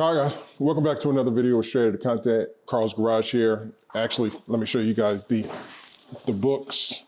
Hi guys, welcome back to another video with Straight Outta Content. Carl's Garage here. Actually, let me show you guys the books.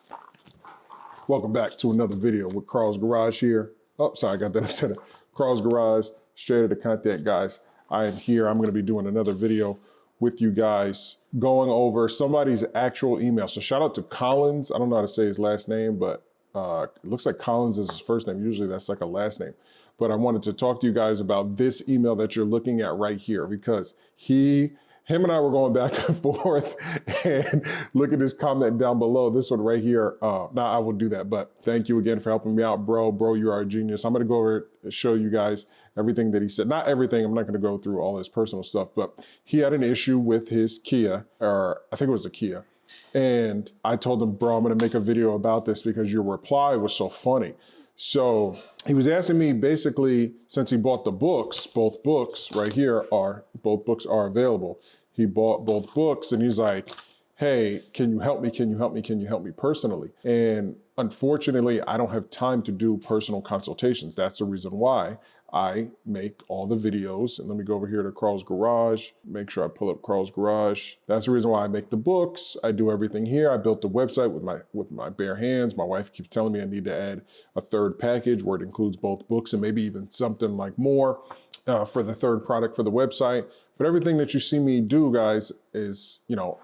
Welcome back to another video with Carl's Garage here. Oh, sorry, I got that upset. Carl's Garage, Straight Outta Content, guys. I am here. I'm going to be doing another video with you guys going over somebody's actual email. So shout out to Collins. I don't know how to say his last name, but it looks like Collins is his first name. Usually that's like a last name. But I wanted to talk to you guys about this email that you're looking at right here, because him and I were going back and forth, and look at this comment down below, this one right here. Now I will do that, but thank you again for helping me out, bro. Bro, you are a genius. I'm gonna go over and show you guys everything that he said. Not everything, I'm not gonna go through all his personal stuff, but he had an issue with his Kia, or I think it was a Kia. And I told him, bro, I'm gonna make a video about this because your reply was so funny. So he was asking me basically, since he bought the books, both books right here both books are available. He bought both books and he's like, hey, can you help me? Can you help me? Can you help me personally? And unfortunately, I don't have time to do personal consultations. That's the reason why I make all the videos. And let me go over here to Carl's Garage, make sure I pull up Carl's Garage. That's the reason why I make the books. I do everything here. I built the website with my bare hands. My wife keeps telling me I need to add a third package where it includes both books and maybe even something like more for the third product for the website. But everything that you see me do, guys, is,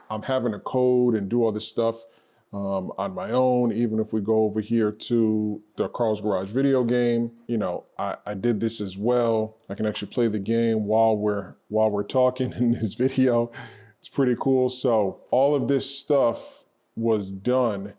I'm having to code and do all this stuff on my own. Even if we go over here to the Carl's Garage video game, I did this as well. I can actually play the game while we're talking in this video. It's pretty cool. So all of this stuff was done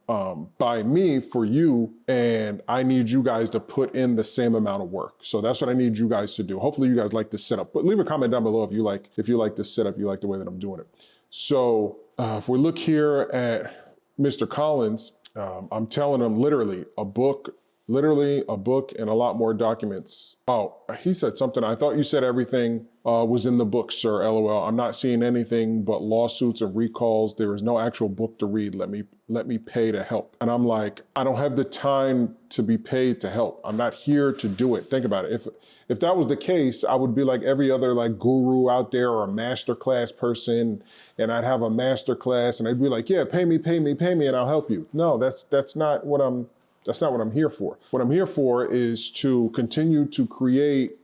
by me for you, and I need you guys to put in the same amount of work. So that's what I need you guys to do. Hopefully you guys like this setup, but leave a comment down below if you like this setup, you like the way that I'm doing it. So if we look here at Mr. Collins, I'm telling him literally a book and a lot more documents. Oh, he said something. I thought you said everything was in the book, sir, LOL. I'm not seeing anything but lawsuits and recalls. There is no actual book to read. Let me pay to help. And I'm like, I don't have the time to be paid to help. I'm not here to do it. Think about it. If that was the case, I would be like every other guru out there or a masterclass person, and I'd have a masterclass and I'd be like, yeah, pay me, and I'll help you. No, that's not what I'm here for. What I'm here for is to continue to create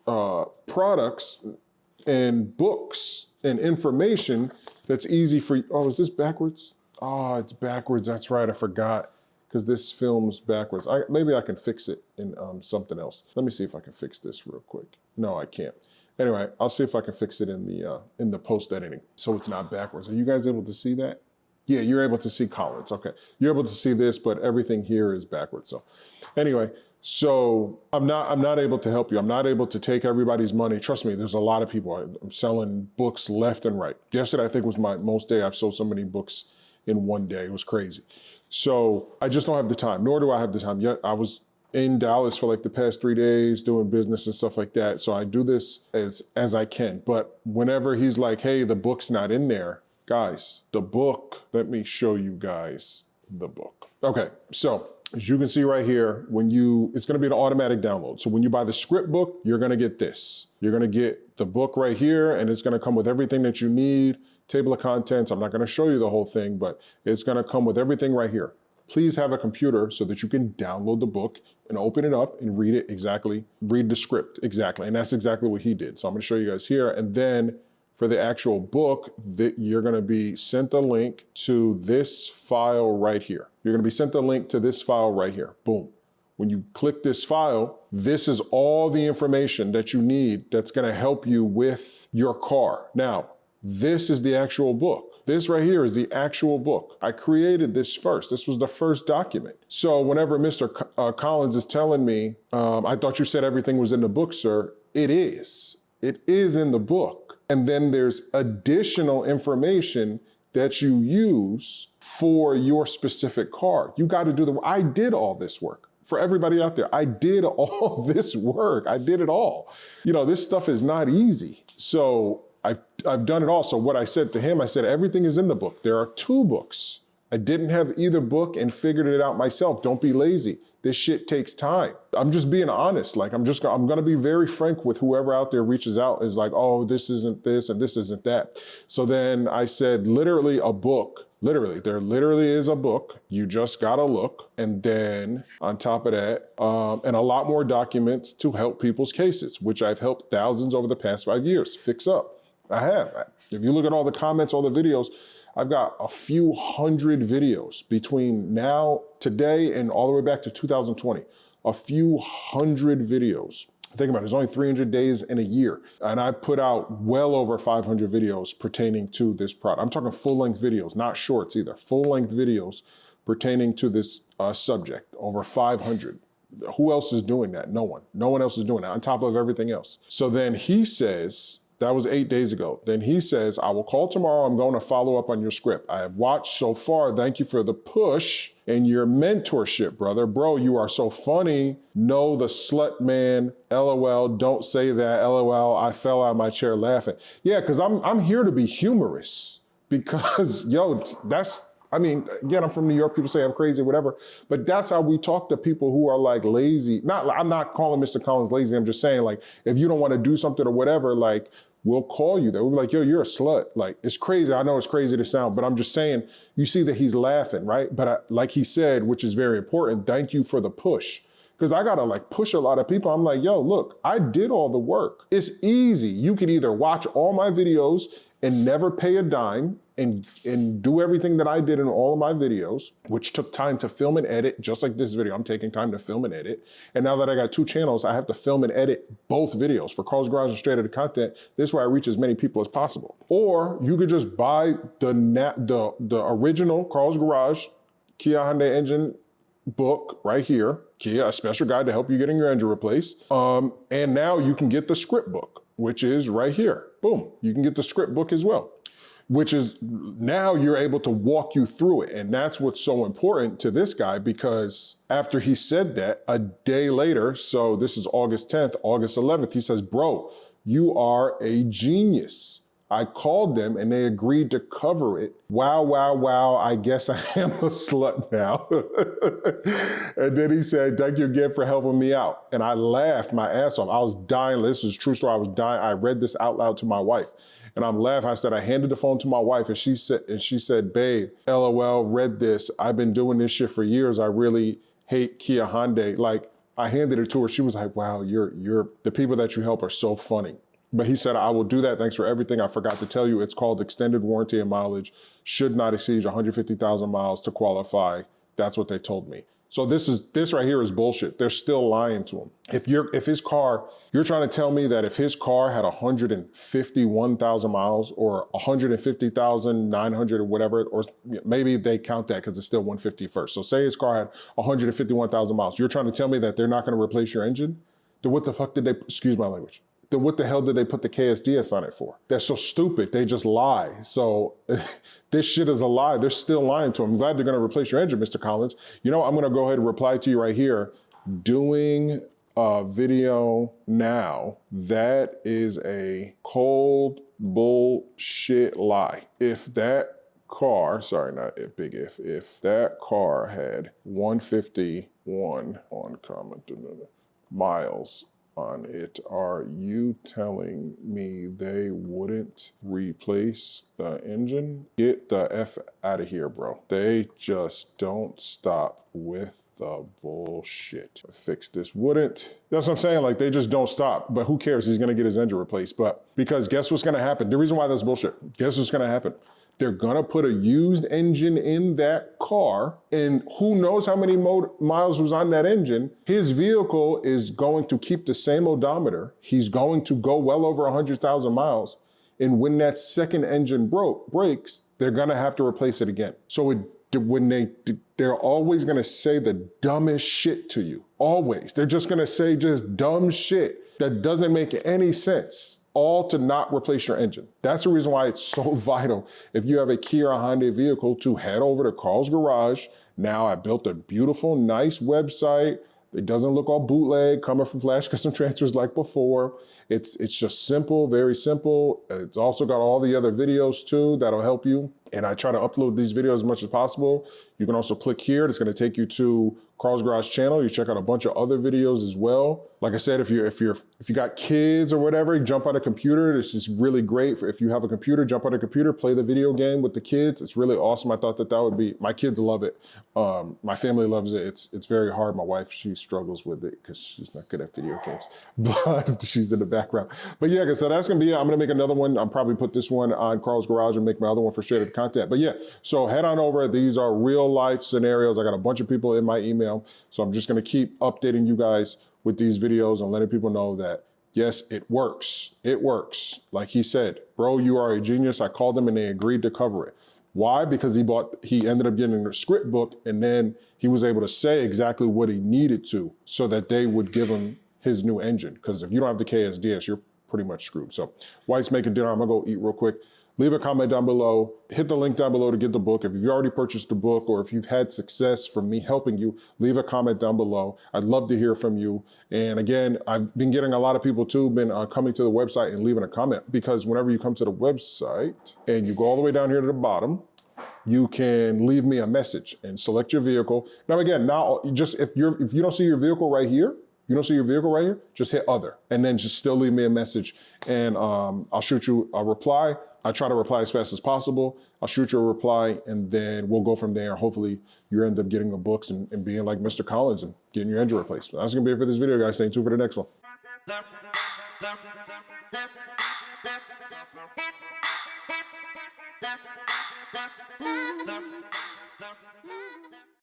products and books and information that's easy for you. Oh, is this backwards? Oh, it's backwards. That's right. I forgot, because this film's backwards. Maybe I can fix it in something else. Let me see if I can fix this real quick. No, I can't. Anyway, I'll see if I can fix it in the post editing so it's not backwards. Are you guys able to see that? Yeah, you're able to see Collins. Okay, you're able to see this, but everything here is backwards. So anyway, so I'm not able to help you. I'm not able to take everybody's money. Trust me, there's a lot of people. I'm selling books left and right. Yesterday, I think, was my most day I've sold so many books in one day. It was crazy. So I just don't have the time, nor do I have the time yet. I was in Dallas for the past 3 days doing business and stuff like that. So I do this as I can. But whenever he's like, hey, the book's not in there, guys, the book, let me show you guys the book. Okay, so as you can see right here, it's gonna be an automatic download. So when you buy the script book, you're gonna get this. You're gonna get the book right here, and it's gonna come with everything that you need, table of contents. I'm not gonna show you the whole thing, but it's gonna come with everything right here. Please have a computer so that you can download the book and open it up and read it exactly, read the script exactly. And that's exactly what he did. So I'm gonna show you guys here, and then for the actual book, you're gonna be sent a link to this file right here. You're gonna be sent a link to this file right here, boom. When you click this file, this is all the information that you need that's gonna help you with your car. Now, this is the actual book. This right here is the actual book. I created this first. This was the first document. So whenever Mr. Collins is telling me, I thought you said everything was in the book, sir, it is. It is in the book. And then there's additional information that you use for your specific car. You got to do I did all this work. For everybody out there, I did all this work. I did it all. This stuff is not easy. So I've done it all. So what I said to him, I said, everything is in the book. There are 2 books. I didn't have either book and figured it out myself. Don't be lazy. This shit takes time. I'm just being honest. Like I'm gonna be very frank with whoever out there reaches out is like, oh, this isn't this and this isn't that. So then I said, literally a book, there literally is a book. You just gotta look. And then on top of that, and a lot more documents to help people's cases, which I've helped thousands over the past 5 years fix up. I have. If you look at all the comments, all the videos, I've got a few hundred videos between now, today, and all the way back to 2020. A few hundred videos. Think about it, there's only 300 days in a year. And I put out well over 500 videos pertaining to this product. I'm talking full-length videos, not shorts either. Full-length videos pertaining to this subject, over 500. Who else is doing that? No one. No one else is doing that on top of everything else. So then he says, that was 8 days ago. Then he says, I will call tomorrow. I'm going to follow up on your script. I have watched so far. Thank you for the push and your mentorship, brother. Bro, you are so funny. No, the slut man. LOL. Don't say that. LOL. I fell out of my chair laughing. Yeah, because I'm here to be humorous because, yo, I mean, again, I'm from New York. People say I'm crazy, whatever. But that's how we talk to people who are like lazy. I'm not calling Mr. Collins lazy. I'm just saying, like, if you don't want to do something or whatever, like, we'll call you there. We'll be like, yo, you're a slut. Like, it's crazy. I know it's crazy to sound, but I'm just saying, you see that he's laughing, right? But like he said, which is very important, thank you for the push. Because I gotta like push a lot of people. I'm like, yo, look, I did all the work. It's easy. You could either watch all my videos and never pay a dime and do everything that I did in all of my videos, which took time to film and edit, just like this video. I'm taking time to film and edit. And now that I got 2 channels, I have to film and edit both videos for Carl's Garage and Straight Outta Content. This way I reach as many people as possible. Or you could just buy the original Carl's Garage Kia Hyundai engine book right here, Kia, a special guide to help you getting your engine replaced. And now you can get the script book, which is right here. Boom, you can get the script book as well, which is now you're able to walk you through it. And that's what's so important to this guy, because after he said that, a day later, so this is August 10th, August 11th, he says, bro, you are a genius. I called them and they agreed to cover it. Wow, wow, wow, I guess I am a slut now. And then he said, thank you again for helping me out. And I laughed my ass off. I was dying. This is a true story. I was dying. I read this out loud to my wife. And I'm laughing. I said, I handed the phone to my wife and she said, babe, LOL, read this. I've been doing this shit for years. I really hate Kia Hyundai. Like, I handed it to her. She was like, wow, the people that you help are so funny. But he said, I will do that. Thanks for everything. I forgot to tell you, it's called extended warranty and mileage. Should not exceed 150,000 miles to qualify. That's what they told me. So this right here is bullshit. They're still lying to him. If his car, you're trying to tell me that if his car had 151,000 miles or 150,900 or whatever, or maybe they count that because it's still 150 first. So say his car had 151,000 miles. You're trying to tell me that they're not going to replace your engine? Then what the fuck did they, excuse my language. Then what the hell did they put the KSDS on it for? They're so stupid, they just lie. So this shit is a lie. They're still lying to him. I'm glad they're gonna replace your engine, Mr. Collins. You know, I'm gonna go ahead and reply to you right here. Doing a video now, that is a cold bullshit lie. If that car, sorry, not if, big if that car had 151 on comment miles on it, are you telling me they wouldn't replace the engine? Get the F out of here, bro. They just don't stop with the bullshit. Fix this wouldn't. That's what I'm saying, like they just don't stop, but who cares? He's gonna get his engine replaced. But because guess what's gonna happen? The reason why that's bullshit, guess what's gonna happen? They're gonna put a used engine in that car, and who knows how many miles was on that engine. His vehicle is going to keep the same odometer. He's going to go well over 100,000 miles. And when that second engine breaks, they're gonna have to replace it again. So they're always gonna say the dumbest shit to you, always. They're just gonna say just dumb shit that doesn't make any sense, all to not replace your engine. That's the reason why it's so vital. If you have a Kia or Hyundai vehicle, to head over to Carl's Garage. Now I built a beautiful, nice website. It doesn't look all bootleg, coming from Flash Custom Transfers like before. It's just simple, very simple. It's also got all the other videos too that'll help you. And I try to upload these videos as much as possible. You can also click here. It's going to take you to Carl's Garage channel. You check out a bunch of other videos as well. Like I said, if you got kids or whatever, you jump on a computer. This is really great. If you have a computer, jump on a computer, play the video game with the kids. It's really awesome. I thought that would be, my kids love it. My family loves it. It's very hard. My wife, she struggles with it because she's not good at video games, but she's in the background. But yeah, so that's gonna be it. I'm gonna make another one. I'll probably put this one on Carl's Garage and make my other one for shared content. But yeah, so head on over. These are real life scenarios. I got a bunch of people in my email. So I'm just gonna keep updating you guys with these videos and letting people know that yes, it works. It works. Like he said, bro, you are a genius. I called them and they agreed to cover it. Why? Because he ended up getting a script book and then he was able to say exactly what he needed to so that they would give him his new engine. Because if you don't have the KSDS, you're pretty much screwed. So White's making dinner. I'm gonna go eat real quick. Leave a comment down below. Hit the link down below to get the book. If you've already purchased the book or if you've had success from me helping you, leave a comment down below. I'd love to hear from you. And again, I've been getting a lot of people too, been coming to the website and leaving a comment, because whenever you come to the website and you go all the way down here to the bottom, you can leave me a message and select your vehicle. Now again, just if you don't see your vehicle right here, just hit other and then just still leave me a message and I'll shoot you a reply. I try to reply as fast as possible. I'll shoot you a reply and then we'll go from there. Hopefully you end up getting the books and being like Mr. Collins and getting your engine replaced. That's gonna be it for this video, guys. Stay tuned for the next one.